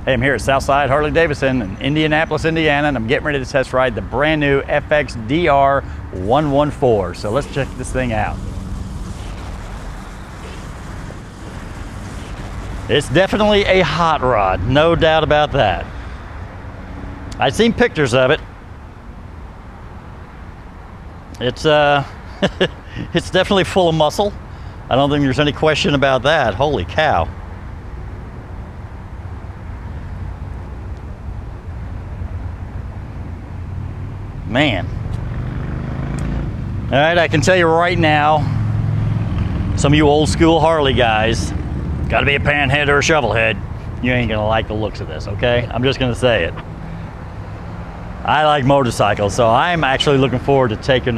Hey, I'm here at Southside Harley Davidson in Indianapolis, Indiana, and I'm getting ready to test ride the brand new FXDR 114. So let's check this thing out. It's definitely a hot rod, no doubt about that. I've seen pictures of it. It's it's definitely full of muscle. I don't think there's any question about that. Holy cow. Man. All right, I can tell you right now, some of you old school Harley guys, gotta be a panhead or a shovelhead, you ain't gonna like the looks of this, okay? I'm just gonna say it. I like motorcycles, so I'm actually looking forward to taking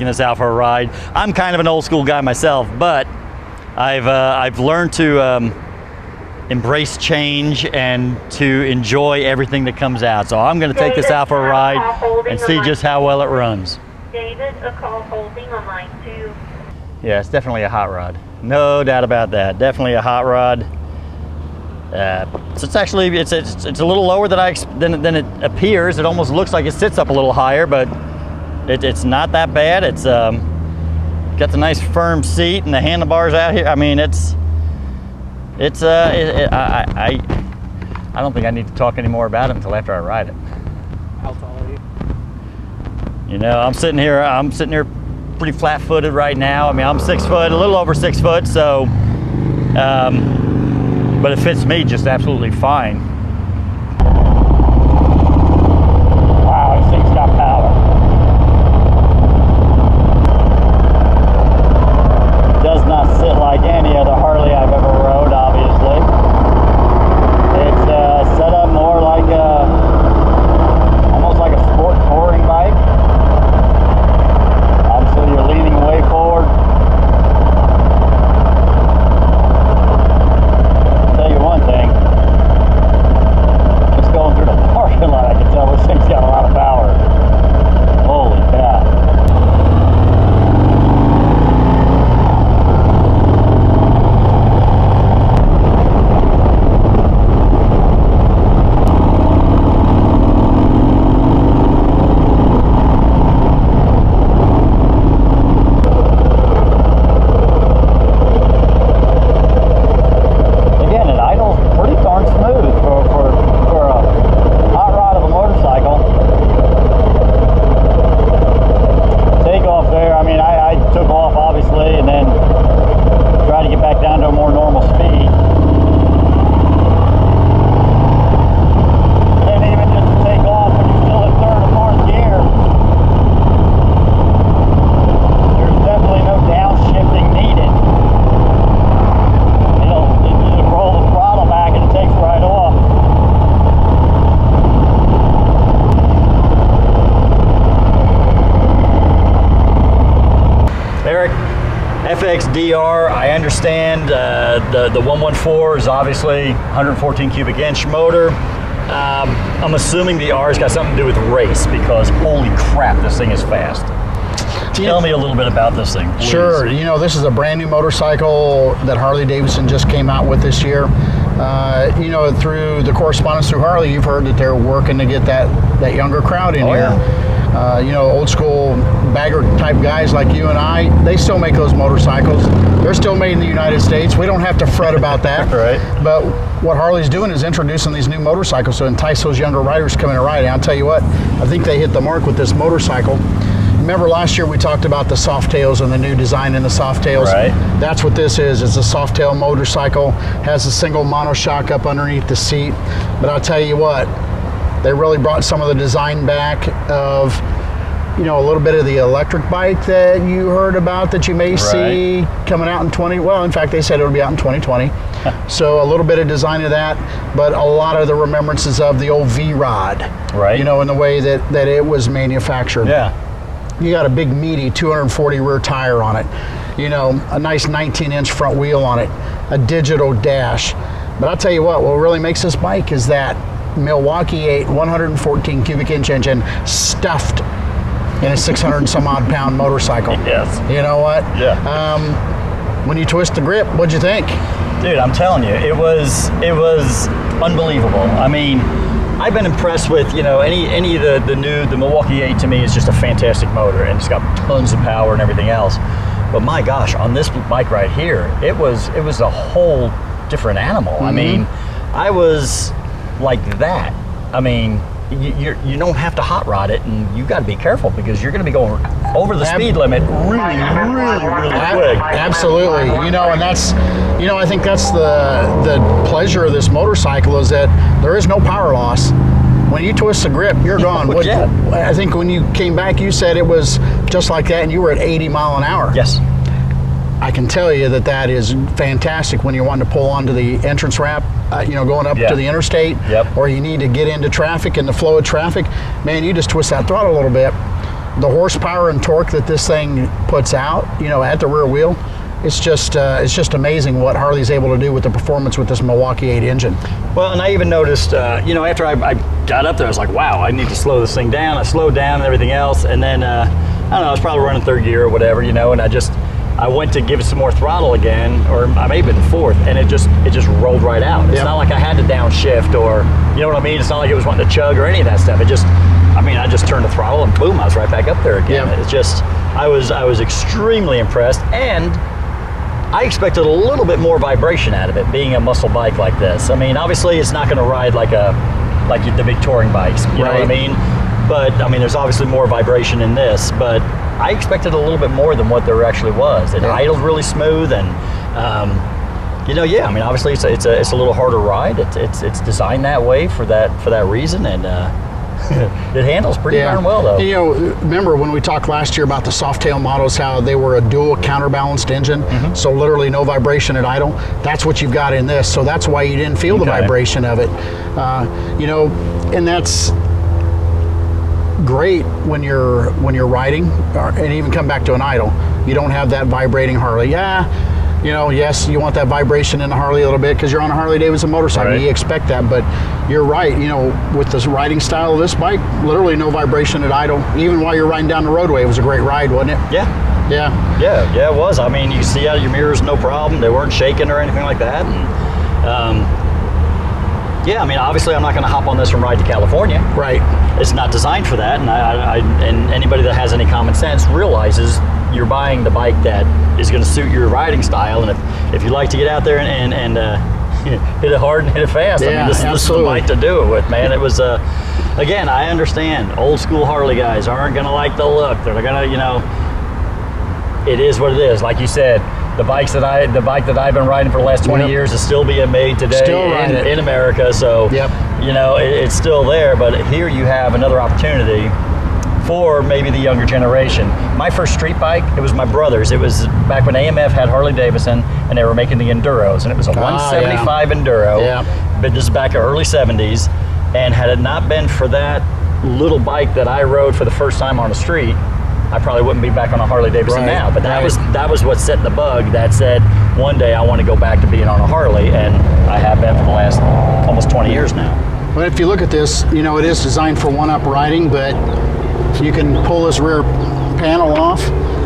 this out for a ride. I'm kind of an old school guy myself, but I've learned to embrace change and to enjoy everything that comes out. So I'm going to take this out for a ride and see just how well it runs. David, a call holding on line 2. Yeah, it's definitely a hot rod. No doubt about that. Definitely a hot rod. So it's actually it's a little lower than it appears. It almost looks like it sits up a little higher, but it's not that bad. It's got the nice firm seat and the handlebars out here. I mean, I don't think I need to talk any more about it until after I ride it. How tall are you? You know, I'm sitting here pretty flat-footed right now. I mean, I'm 6 foot, a little over 6 foot, so, but it fits me just absolutely fine. Wow, this thing's got power. It does not sit like any other Harley I've ever rode, obviously. It's set up more like almost like a sport touring bike. Obviously, you're leaning way forward. I'll tell you one thing. Just going through the parking lot, I can tell this thing's got a lot of power. Holy cow. FXDR, I understand the 114 is obviously 114 cubic inch motor. I'm assuming the R's got something to do with race, because holy crap, this thing is fast. Tell me a little bit about this thing, please. Sure. You know, this is a brand new motorcycle that Harley Davidson just came out with this year. You know, through the correspondence through Harley, you've heard that they're working to get that younger crowd in here. Yeah. You know, old school bagger type guys like you and I, they still make those motorcycles. They're still made in the United States. We don't have to fret about that. Right. But what Harley's doing is introducing these new motorcycles to entice those younger riders coming to ride. And I'll tell you what, I think they hit the mark with this motorcycle. Remember last year we talked about the soft tails and the new design in the soft tails? Right. That's what this is. It's a soft tail motorcycle, has a single monoshock up underneath the seat. But I'll tell you what, they really brought some of the design back of, you know, a little bit of the electric bike that you heard about that you may see coming out in well, in fact, they said it'll be out in 2020. So a little bit of design of that, but a lot of the remembrances of the old V-Rod, right? You know, in the way that it was manufactured. Yeah. You got a big meaty 240 rear tire on it, you know, a nice 19-inch front wheel on it, a digital dash. But I'll tell you what really makes this bike is that Milwaukee-Eight 114 cubic inch engine stuffed in a 600 and some odd pound motorcycle. Yes. You know what? Yeah. When you twist the grip, what'd you think? Dude, I'm telling you, it was unbelievable. I mean, I've been impressed with, you know, any of the Milwaukee-Eight to me is just a fantastic motor, and it's got tons of power and everything else. But my gosh, on this bike right here, it was a whole different animal. I mean, I was like that. I mean, you don't have to hot rod it, and you got to be careful because you're going to be going over the speed limit really quick. Absolutely. You know, and that's, you know, I think that's the pleasure of this motorcycle is that there is no power loss. When you twist the grip, you're gone. Yeah. I think when you came back, you said it was just like that, and you were at 80 mile an hour. Yes. I can tell you that is fantastic when you're wanting to pull onto the entrance ramp, you know, going up to the interstate, or you need to get into traffic, in the flow of traffic. Man, you just twist that throttle a little bit. The horsepower and torque that this thing puts out, you know, at the rear wheel, it's just amazing what Harley's able to do with the performance with this Milwaukee-Eight engine. Well, and I even noticed, you know, after I got up there, I was like, wow, I need to slow this thing down. I slowed down and everything else, and then I don't know, I was probably running third gear or whatever, you know, and I went to give it some more throttle again, or I may have been fourth, and it just rolled right out. It's not like I had to downshift, or, you know what I mean? It's not like it was wanting to chug or any of that stuff. It just, I mean, I just turned the throttle and boom, I was right back up there again. It's just, I was extremely impressed, and I expected a little bit more vibration out of it, being a muscle bike like this. I mean, obviously it's not going to ride like the big touring bikes, you know what I mean? But I mean, there's obviously more vibration in this, but I expected a little bit more than what there actually was. It idled really smooth, and you know, I mean, obviously it's a little harder ride. It's designed that way for that reason, and it handles pretty darn well, though. You know, remember when we talked last year about the Softail models, how they were a dual counterbalanced engine, so literally no vibration at idle? That's what you've got in this, so that's why you didn't feel the vibration of it. You know, and that's great when you're riding, and even come back to an idle. You don't have that vibrating Harley. You know, yes, you want that vibration in the Harley a little bit because you're on a Harley Davidson motorcycle. You expect that, but you're right. You know, with this riding style of this bike, literally no vibration at idle. Even while you're riding down the roadway, it was a great ride, wasn't it? Yeah, it was. I mean, you see out of your mirrors, no problem. They weren't shaking or anything like that. And, yeah, I mean, obviously I'm not going to hop on this and ride to California. Right. It's not designed for that, and and anybody that has any common sense realizes you're buying the bike that is going to suit your riding style, and if you like to get out there and hit it hard and hit it fast, I mean, this is the bike to do it with, man. It was, again, I understand old school Harley guys aren't going to like the look. They're going to, you know, it is what it is. Like you said, the bike that I've been riding for the last 20 years is still being made today in America. So, you know, it's still there. But here you have another opportunity for maybe the younger generation. My first street bike, it was my brother's. It was back when AMF had Harley Davidson, and they were making the Enduros, and it was a 175 Enduro. But this is back in early 70s, and had it not been for that little bike that I rode for the first time on the street, I probably wouldn't be back on a Harley Davidson now. But that was what set the bug that said, one day I want to go back to being on a Harley, and I have been for the last almost 20 years now. Well, if you look at this, you know, it is designed for one-up riding, but you can pull this rear panel off,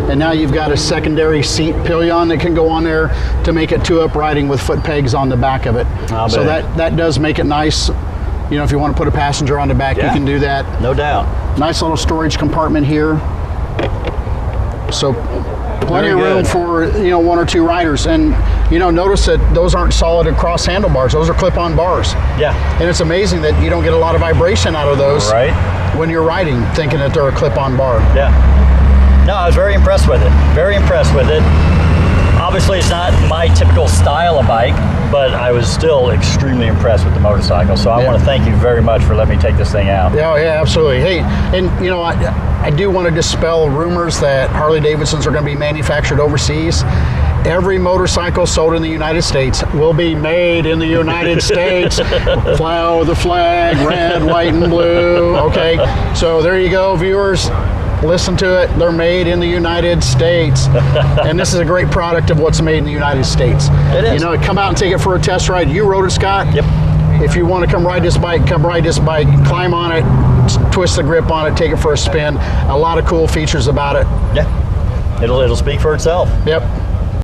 and now you've got a secondary seat pillion that can go on there to make it two-up riding with foot pegs on the back of it. So that does make it nice. You know, if you want to put a passenger on the back, you can do that. No doubt. Nice little storage compartment here. So plenty of room for, you know, one or two riders. And, you know, notice that those aren't solid cross handlebars. Those are clip-on bars. And it's amazing that you don't get a lot of vibration out of those when you're riding, thinking that they're a clip-on bar. No, I was very impressed with it. Very impressed with it. Obviously, it's not my typical style of bike, but I was still extremely impressed with the motorcycle. So I want to thank you very much for letting me take this thing out. Yeah, absolutely. Hey, and you know, I do want to dispel rumors that Harley Davidsons are going to be manufactured overseas. Every motorcycle sold in the United States will be made in the United States. Fly the flag, red, white, and blue. Okay, so there you go, viewers. Listen to it. They're made in the United States. And this is a great product of what's made in the United States. It is. You know, come out and take it for a test ride. You rode it, Scott? If you want to come ride this bike, come ride this bike. Climb on it, twist the grip on it, take it for a spin. A lot of cool features about it. It'll speak for itself.